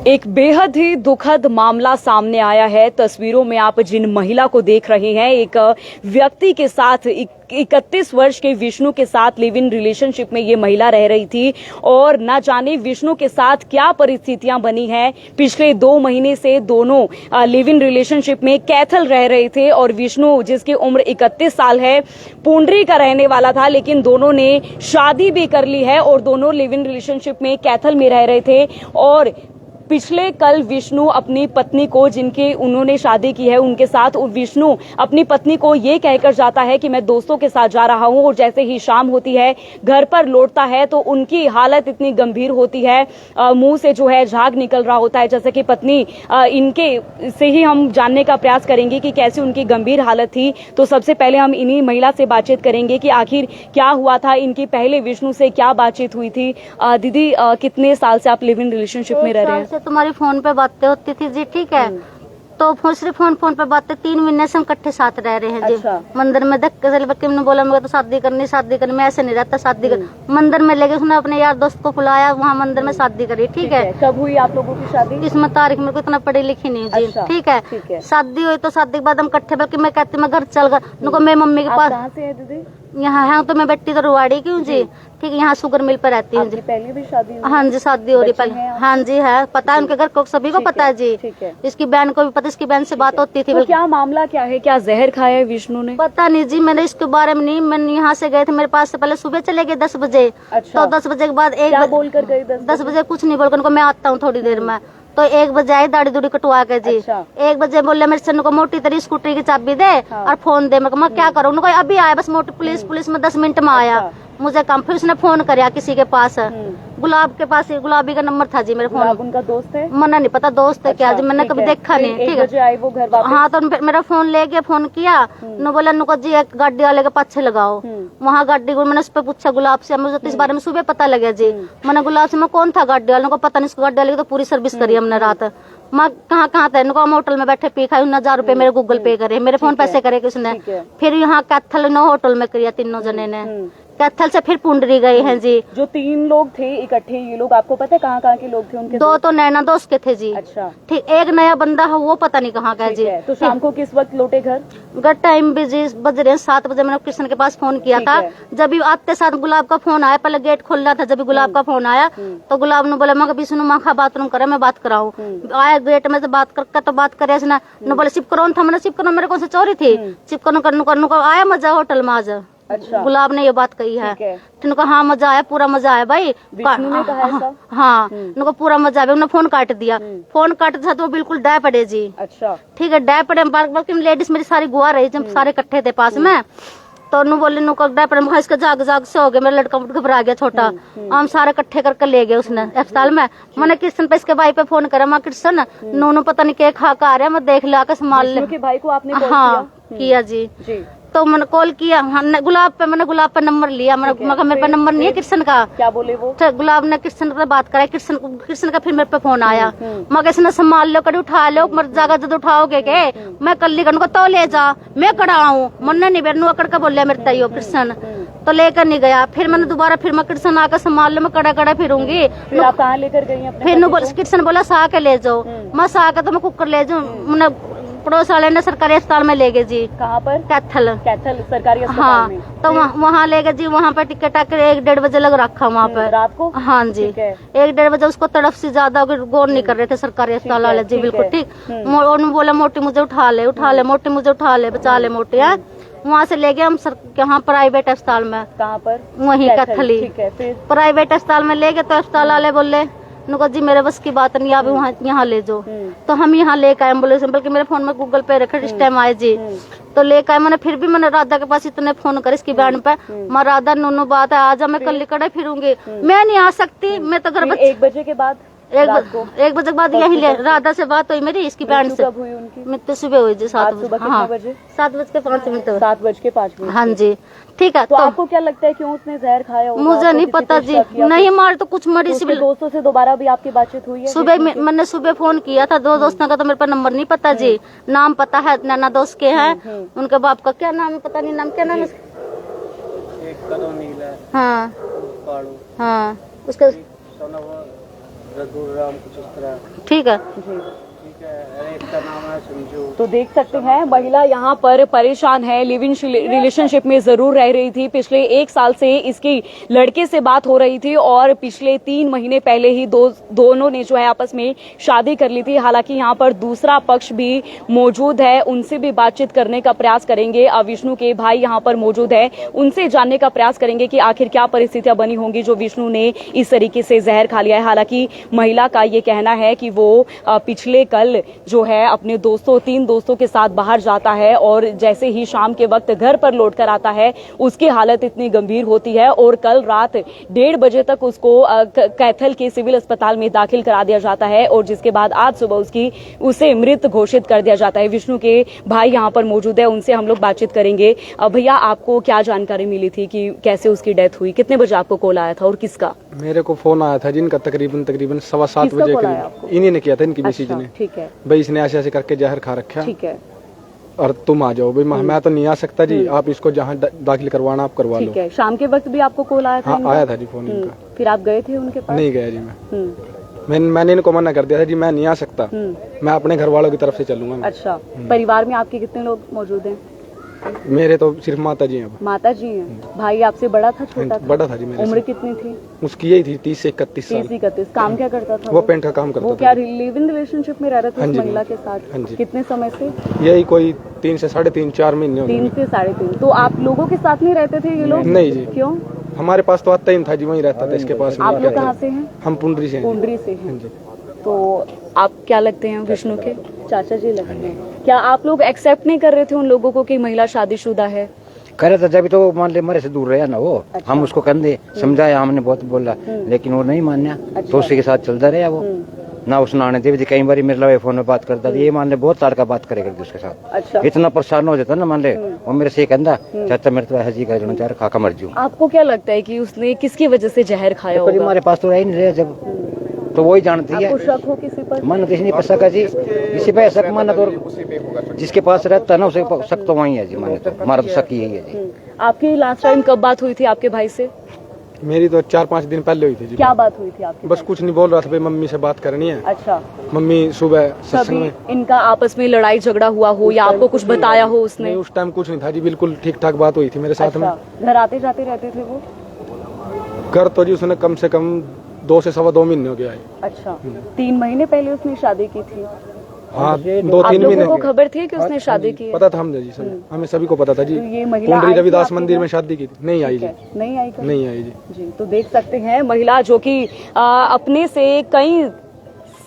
एक बेहद ही दुखद मामला सामने आया है। तस्वीरों में आप जिन महिला को देख रहे हैं, एक व्यक्ति के साथ 31 वर्ष के विष्णु के साथ लिव इन रिलेशनशिप में ये महिला रह रही थी और ना जाने विष्णु के साथ क्या परिस्थितियां बनी हैं। पिछले 2 महीने से दोनों लिव इन रिलेशनशिप में कैथल रह रहे थे और विष्णु, जिसकी उम्र 31 साल है, पुंडरी का रहने वाला था, लेकिन दोनों ने शादी भी कर ली है और दोनों लिव इन रिलेशनशिप में कैथल में रह रहे थे। और पिछले कल विष्णु अपनी पत्नी को, जिनके उन्होंने शादी की है उनके साथ, विष्णु अपनी पत्नी को ये कहकर जाता है कि मैं दोस्तों के साथ जा रहा हूं, और जैसे ही शाम होती है घर पर लौटता है तो उनकी हालत इतनी गंभीर होती है, मुंह से जो है झाग निकल रहा होता है। जैसे कि पत्नी, इनके से ही हम जानने का प्रयास करेंगे कि कैसी उनकी गंभीर हालत थी। तो सबसे पहले हम इन्हीं महिला से बातचीत करेंगे कि आखिर क्या हुआ था, इनकी पहले विष्णु से क्या बातचीत हुई थी। दीदी, कितने साल से आप लिव इन रिलेशनशिप में रह रहे हैं? तुम्हारी फोन पे बातें होती थी जी, ठीक है। तो सिर्फ फोन पे बातें, 3 महीने से हम इकट्ठे साथ रह रहे हैं जी। अच्छा। मंदिर में धक्के से लेकर ने बोला मेरे तो शादी करनी, मैं ऐसे नहीं रहता, शादी कर। मंदिर में लेके उसने अपने यार दोस्त को बुलाया, वहाँ मंदिर में शादी करी, ठीक है। कब हुई आप लोगों की शादी? किस्मत तारीख मेरे को इतना पढ़ी लिखी नहीं जी। अच्छा, ठीक है। शादी हुई तो शादी के बाद हम इकट्ठे, बल्कि मैं कहती मैं घर चल कर, मैं मम्मी के पास। कहाँ से है दीदी? यहाँ है तो मैं बेटी तो रुवाड़ी की हूँ जी, ठीक है। यहाँ शुगर मिल पर रहती हूँ जी। पहले भी शादी हुई? हाँ जी, शादी हो रही पहले। हाँ जी है, पता है उनके घर को, सभी को पता है जी। ठीक है। इसकी बहन को भी पता, इसकी बहन से बात होती थी। तो क्या मामला क्या है? क्या जहर खाया है विष्णु ने? पता नहीं जी, मैंने इसके बारे में नहीं, मैंने यहाँ से गए थे, मेरे पास से पहले सुबह चले गए 10 बजे। अच्छा। तो 10 बजे के बाद क्या बोल कर गए? 10 बजे कुछ नहीं बोलकर उनको मैं आता हूँ थोड़ी देर में। तो 1 बजे आई दाढ़ी दूढ़ी कटवा के जी। अच्छा। 1 बजे बोले मेरे सर को मोटी तेरी स्कूटरी की चाबी दे। हाँ। और फोन दे। मैं क्या करूँ? उनको अभी आया बस मोटी पुलिस में 10 मिनट में आया। अच्छा। मुझे कम, फिर उसने फोन कराया किसी के पास, गुलाब के पास, गुलाबी का नंबर था जी मेरे फोन। उनका दोस्त है? मना नहीं पता दोस्त है। अच्छा, क्या जी, मैंने कभी देखा नहीं। ठीक है। वो घर वापस? हाँ, तो मेरा फोन ले गया, फोन किया, न बोला नुको जी एक गाड़ी वाले के पाछे लगाओ। वहाँ गाड़ी को मैंने उस पर पूछा गुलाब से, मुझे तो इस बारे में सुबह पता लगा जी। मैंने गुलाब से, मैं कौन था गाड़ी वाले को पता नहीं, इसको गाड़ी वाले की तो पूरी सर्विस करी हमने रात। मैं कहाँ था, इनको हम होटल में बैठे पी खाई, 1000 रुपए मेरे गूगल पे करे, मेरे फोन पैसे करे उसने। फिर यहाँ कैथल नो होटल में करिया तीनों जने ने। कैथल से फिर पुंडरी गए हैं जी। जो 3 लोग थे इकट्ठे, ये लोग आपको पता है कहाँ के लोग थे उनके? 2 तो नैना दोस्त के थे जी। अच्छा। ठीक, एक नया बंदा है, वो पता नहीं कहाँ का है जी। तो शाम को किस वक्त लौटे घर? टाइम भी जी बज रहे हैं 7 बजे। मैंने कृष्ण के पास फोन किया था, जब भी आते साथ गुलाब का फोन आया, पहले गेट खोल रहा था, जब भी गुलाब का फोन आया तो गुलाब ने बोला मैं विष्णु माँ का बाथरूम करे, मैं बात कराऊं। आया गेट में से बात करके तो बात करे न बोले शिव करोन था, मैंने शिव करो मेरे कौन से चोरी थी, शिव करने को आया मजा होटल में आज। अच्छा। गुलाब ने ये बात कही है। उनको हाँ मजा आया, पूरा मजा आया भाई। विष्णु ने कहा ऐसा? हाँ, उनको पूरा मजा आया। उन्होंने फोन काट दिया। फोन काटते था तो वो बिल्कुल डे पड़े जी। अच्छा। ठीक है, डे पड़े, बल्कि लेडीज मेरी सारी गुआ रही जब सारे इकट्ठे थे पास में। तो नु बोले नु डे पड़े, इसका जाग से हो गया, मेरा लड़का घबरा गया छोटा। हम सारे इकट्ठे करके ले गए उसने अस्पताल में। मैंने कृष्ण पे इसके भाई पे फोन करा, मैं कृष्ण नूनू पता नहीं क्या खा कर आ रहा है, मैं देख लिया के संभाल ले। भाई को आपने हाँ किया जी। तो मैंने कॉल किया, गुलाब पे नंबर लिया। मगर मेरे पे नंबर नहीं है कृष्ण का। क्या बोले वो? गुलाब ने कृष्ण से बात कराई, कृष्ण का फिर मेरे पे फोन आया। मगर इसने संभाल लो, कड़ी उठा लो, मर जागा जब उठाओगे के मैं कल ही को तो ले जा, मैं कड़ा आऊँ मन नहीं बेनू अकड़ का बोलिया मेरे तैयो कृष्ण, तो लेकर नहीं गया। फिर मैंने दोबारा फिर मैं कृष्ण आकर संभाल लो, मैं कड़ा फिरूंगी। आप कहाँ लेकर गई? फिर कृष्ण बोला सा के ले जाओ। मैं सा के तो मैं कुकर ले जाऊँ, पड़ोस वाले ने सरकारी अस्पताल में ले गए जी। कहाँ पर? कैथल सरकारी अस्पताल। हाँ में। तो वहाँ ले गए जी। वहाँ पर टिकट आकर 1-1:30 बजे लग रखा वहाँ पर रात को। हाँ जी, 1-1:30 बजे। उसको तड़फ से ज्यादा गौर नहीं कर रहे थे सरकारी अस्पताल वाले जी, बिल्कुल ठीक। उन्होंने बोला मोटी मुझे उठा ले, मोटी मुझे उठा ले, बचा ले मोटी है। वहाँ से ले गए हम यहाँ प्राइवेट अस्पताल में। कहाँ पर? वहीं कैथली। प्राइवेट अस्पताल में ले गए तो अस्पताल वाले बोले नुको जी मेरे बस की बात नहीं, आप यहाँ ले जाओ। तो हम यहाँ लेकर आए एम्बुलेंस, बल्कि मेरे फोन में गूगल पे रखे इस टाइम आए जी। तो लेकर आए मैंने। फिर भी मैंने राधा के पास इतने फोन करे इसकी बहन पे, मैं राधा नूनू बात है आज मैं कल कड़े फिरूंगी, मैं नहीं आ सकती, मैं तो घर 1 बजे के बाद 1 बजे के बाद यही ले राधा से बात हुई मेरी, इसकी बहन से। कब हुई उनकी? मृत्यु सुबह हुई जी 7 बजे। हाँ 7:05 7:05। हाँ जी, ठीक है। तो आपको क्या लगता है क्यों उसने जहर खाया होगा? मुझे नहीं पता जी, नहीं मार तो कुछ मरी। सिविल दोस्तों से दोबारा भी आपकी बातचीत हुई है? सुबह मैंने सुबह फोन किया था, 2 दोस्तों का तो मेरे पास नंबर नहीं पता जी। नाम पता है, नैना दोस्त के हैं, उनके बाप का क्या नाम है पता नहीं, नाम क्या नाम है? हाँ हाँ, उसका रघुराम कुछ इस तरह। ठीक है। ठीक है, अरे इसका नाम है संजू। तो देख सकते हैं महिला यहाँ पर परेशान है, लिव इन रिलेशनशिप में जरूर रह रही थी। पिछले 1 साल से इसकी लड़के से बात हो रही थी और पिछले 3 महीने पहले ही दोनों ने जो है आपस में शादी कर ली थी। हालांकि यहाँ पर दूसरा पक्ष भी मौजूद है, उनसे भी बातचीत करने का प्रयास करेंगे। विष्णु के भाई यहाँ पर मौजूद है, उनसे जानने का प्रयास करेंगे कि आखिर क्या परिस्थितियां बनी होंगी जो विष्णु ने इस तरीके से जहर खा लिया है। हालांकि महिला का ये कहना है कि वो पिछले कल जो है अपने 3 दोस्तों के साथ बाहर जाता है और जैसे ही शाम के वक्त घर पर लौट कर आता है उसकी हालत इतनी गंभीर होती है और कल रात 1:30 बजे तक उसको कैथल के सिविल अस्पताल में दाखिल करा दिया जाता है और जिसके बाद आज सुबह उसे मृत घोषित कर दिया जाता है। विष्णु के भाई यहाँ पर मौजूद है, उनसे हम लोग बातचीत करेंगे। भैया, आपको क्या जानकारी मिली थी कि कैसे उसकी डेथ हुई? कितने बजे आपको कॉल आया था और किसका? मेरे को फोन आया था जिनका तकरीबन 7:15 बजे करीब इन्हीं ने किया था, इनकी मिसेज ने। ठीक है भाई इसने ऐसे ऐसे करके जहर खा रखा है, ठीक है, और तुम आ जाओ। भाई मैं तो नहीं आ सकता जी, आप इसको जहाँ दाखिल करवाना आप करवा लो। ठीक है। शाम के वक्त भी आपको कॉल आया था? हाँ आया था जी फोन इनका। फिर आप गए थे उनके पास? नहीं गया जी मैंने इनको मना कर दिया था जी, मैं नहीं आ सकता, मैं अपने घर वालों की तरफ से चलूंगा। अच्छा, परिवार में आपके कितने लोग मौजूद हैं? मेरे तो सिर्फ माता जी हैं। माता जी हैं। भाई आपसे बड़ा था छोटा था? बड़ा था जी मेरे उम्र से। कितनी थी? उसकी यही थी 30 से 31 साल। 30-31। काम क्या करता था वो पेंट का काम करता वो था। क्या लिव इन रिलेशनशिप में रह रहे थे हाँ उस जी, महिला के साथ? हाँ जी। कितने समय से? यही कोई 3 से 3.5-4 महीने हो 3 गए। से 3.5। तो आप लोगों के साथ नहीं रहते थे ये लोग? नहीं जी। क्यों? हमारे पास तो आता ही नहीं था जी, वहीं रहता था इसके पास। आप लोग कहाँ से हैं? हम पुंडरी से हैं। पुंडरी से हैं। हाँ जी। तो आप क्या लगते हैं विष्णु के? चाचा जी लगते हैं। क्या आप लोग एक्सेप्ट नहीं कर रहे थे उन लोगों को कि महिला शादीशुदा है? करे तो जब तो मान ले मेरे से दूर रहा ना वो। अच्छा। हम उसको कंधे समझाया, हमने बहुत बोला, लेकिन वो नहीं मान्या। अच्छा। तो उसी के साथ चलता रहा वो। ना उसने आने दे, कई बार मेरे लगे फोन में बात करता था, ये मान ले बहुत साल का बात करे करती उसके साथ। अच्छा। इतना परेशान हो जाता ना मान ले, वो मेरे से कहता चाचा मेरे तो हजी का जो चार खाका मर जू। आपको क्या लगता है कि उसने किसकी वजह से जहर खाया तो होगा? हमारे पास तो रह ही नहीं रहे जब, तो वही जानती है। आपको शक हो किसी पर? मन किसी नहीं पर शक है जी, इसी पे शक माना तो जिसके पास रहता है ना उसे शक तो वही है जी, माने तो हमारा तो शक यही है जी। आपकी लास्ट टाइम कब बात हुई थी आपके भाई से? मेरी तो 4-5 दिन पहले हुई थी जी। क्या बात हुई थी आपकी? बस कुछ नहीं बोल रहा था, भाई मम्मी से बात करनी है। अच्छा। मम्मी सुबह सत्संग कभी में। इनका आपस में लड़ाई झगड़ा हुआ हो या आपको कुछ बताया हो उसने? नहीं, उस टाइम कुछ नहीं था जी, बिल्कुल ठीक ठाक बात हुई थी मेरे साथ में। अच्छा। घर आते जाते रहते थे वो? कर तो जी उसने कम से कम 2 से 2.25 महीने हो गया है। अच्छा। 3 महीने पहले उसने शादी की थी? हाँ, आप 2-3 लोगों महीने को खबर थी कि उसने शादी की है? पता था हमें जी, हमें सभी को पता था जी। तो ये महिला पुंडरी आई थी रविदास आपके मंदिर घर? में शादी की थी। नहीं आई जी, नहीं आई कभी? नहीं आई जी। जी, तो देख सकते हैं महिला जो कि अपने से कई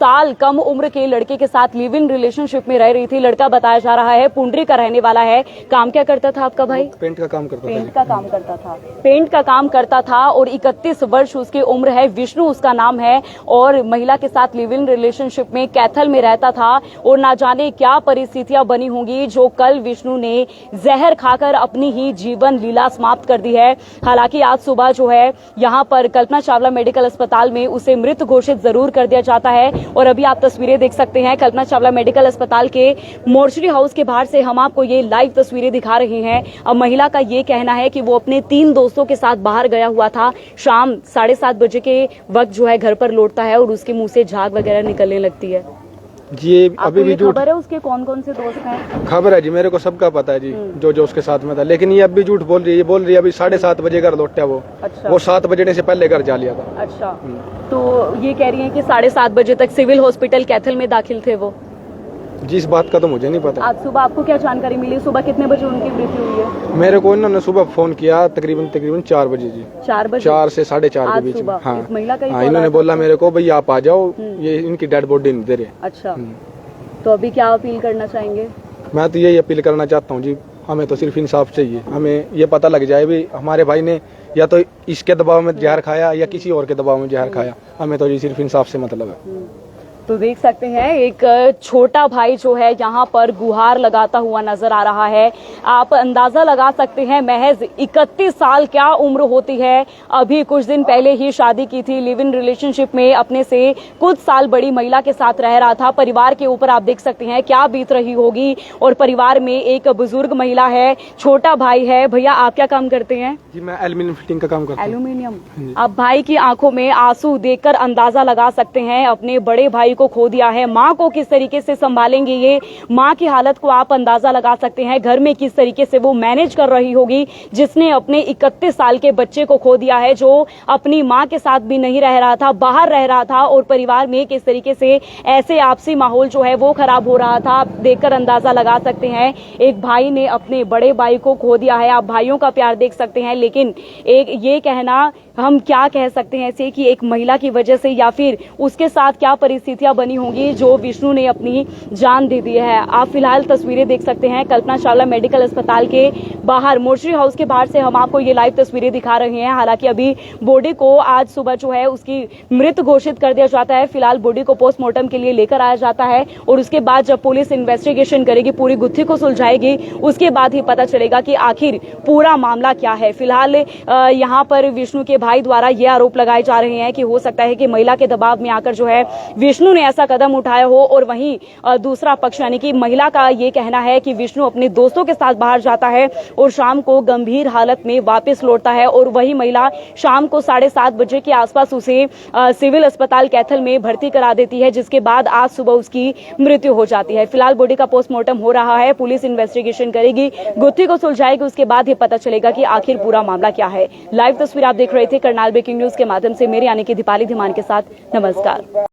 साल कम उम्र के लड़के के साथ लिव इन रिलेशनशिप में रह रही थी। लड़का बताया जा रहा है पुंडरी का रहने वाला है। काम क्या करता था आपका भाई? पेंट का काम करता था पेंट जी। का काम करता था। पेंट का काम करता था और 31 वर्ष उसकी उम्र है। विष्णु उसका नाम है और महिला के साथ लिव इन रिलेशनशिप में कैथल में रहता था और ना जाने क्या परिस्थितियां बनी होंगी जो कल विष्णु ने जहर खाकर अपनी ही जीवन लीला समाप्त कर दी है। हालांकि आज सुबह जो है यहाँ पर कल्पना चावला मेडिकल अस्पताल में उसे मृत घोषित जरूर कर दिया जाता है। और अभी आप तस्वीरें देख सकते हैं कल्पना चावला मेडिकल अस्पताल के मोर्चरी हाउस के बाहर से हम आपको ये लाइव तस्वीरें दिखा रहे हैं। अब महिला का ये कहना है कि वो अपने 3 दोस्तों के साथ बाहर गया हुआ था। शाम 7:30 बजे के वक्त जो है घर पर लौटता है और उसके मुंह से झाग वगैरह निकलने लगती है। जी ये अभी भी झूठ खबर है उसके कौन कौन से दोस्त हैं? खबर है जी, मेरे को सबका पता है जी, जो उसके साथ में था। लेकिन ये अब भी झूठ बोल रही है। ये बोल रही है अभी 7:30 बजे घर लौटा वो। अच्छा। वो 7 बजने से पहले घर जा लिया था। अच्छा। तो ये कह रही हैं कि 7:30 बजे तक सिविल हॉस्पिटल कैथल में दाखिल थे वो। जी इस बात का तो मुझे नहीं पता। आज सुबह आपको क्या जानकारी मिली? सुबह कितने बजे उनकी मृत्यु हुई है? मेरे को इन्होंने सुबह फोन किया तकरीबन 4 बजे जी। 4 बजे? 4 से 4:30 के आज बीच में। सुबह? हाँ इस महिला का ही हाँ, कॉल इन्होंने आया बोला मेरे को भाई आप आ जाओ, ये इनकी डेड बॉडी नहीं दे रहे। अच्छा। तो अभी क्या अपील करना चाहेंगे? मैं तो यही अपील करना चाहता हूँ जी, हमें तो सिर्फ इंसाफ चाहिए। हमें ये पता लग जाए भी हमारे भाई ने या तो इसके दबाव में जहर खाया या किसी और के दबाव में जहर खाया। हमें तो जी सिर्फ इंसाफ से मतलब है। तो देख सकते हैं एक छोटा भाई जो है यहाँ पर गुहार लगाता हुआ नजर आ रहा है। आप अंदाजा लगा सकते हैं महज 31 साल क्या उम्र होती है। अभी कुछ दिन पहले ही शादी की थी, लिव इन रिलेशनशिप में अपने से कुछ साल बड़ी महिला के साथ रह रहा था। परिवार के ऊपर आप देख सकते हैं क्या बीत रही होगी। और परिवार में एक बुजुर्ग महिला है, छोटा भाई है। भैया आप क्या काम करते हैं? जी मैं एल्यूमिनियम फिटिंग का काम करता हूँ। एल्यूमिनियम। अब भाई की आंखों में आंसू देखकर अंदाजा लगा सकते हैं, अपने बड़े भाई को खो दिया है। माँ को किस तरीके से संभालेंगे ये, माँ की हालत को आप अंदाजा लगा सकते हैं। घर में किस तरीके से वो मैनेज कर रही होगी जिसने अपने 31 साल के बच्चे को खो दिया है, जो अपनी माँ के साथ भी नहीं रह रहा था, बाहर रह रहा था। और परिवार में किस तरीके से ऐसे आपसी माहौल जो है वो खराब हो रहा था, आप देखकर अंदाजा लगा सकते हैं। एक भाई ने अपने बड़े भाई को खो दिया है। आप भाइयों का प्यार देख सकते हैं, लेकिन एक ये कहना हम क्या कह सकते हैं ऐसे कि एक महिला की वजह से या फिर उसके साथ क्या परिस्थितियां बनी होंगी जो विष्णु ने अपनी जान दे दी है। आप फिलहाल तस्वीरें देख सकते हैं कल्पना चावला मेडिकल अस्पताल के बाहर, मोर्चरी हाउस के बाहर से हम आपको ये लाइव तस्वीरें दिखा रहे हैं। हालांकि अभी बॉडी को आज सुबह जो है उसकी मृत घोषित कर दिया जाता है। फिलहाल बॉडी को पोस्टमार्टम के लिए लेकर आया जाता है और उसके बाद जब पुलिस इन्वेस्टिगेशन करेगी, पूरी गुत्थी को सुलझाएगी, उसके बाद ही पता चलेगा कि आखिर पूरा मामला क्या है। फिलहाल यहाँ पर विष्णु के भाई द्वारा ये आरोप लगाए जा रहे हैं कि हो सकता है कि महिला के दबाव में आकर जो है विष्णु ने ऐसा कदम उठाया हो। और वहीं दूसरा पक्ष यानी कि महिला का ये कहना है कि विष्णु अपने दोस्तों के साथ बाहर जाता है और शाम को गंभीर हालत में वापस लौटता है। और वही महिला शाम को 7:30 बजे के आसपास उसे सिविल अस्पताल कैथल में भर्ती करा देती है, जिसके बाद आज सुबह उसकी मृत्यु हो जाती है। फिलहाल बॉडी का पोस्टमार्टम हो रहा है, पुलिस इन्वेस्टिगेशन करेगी, गुत्थी को सुलझाएगी, उसके बाद ही पता चलेगा कि आखिर पूरा मामला क्या है। लाइव तस्वीर आप देख रहे थे करनाल ब्रेकिंग न्यूज के माध्यम से, मेरे यानी कि दीपाली धीमान के साथ। नमस्कार।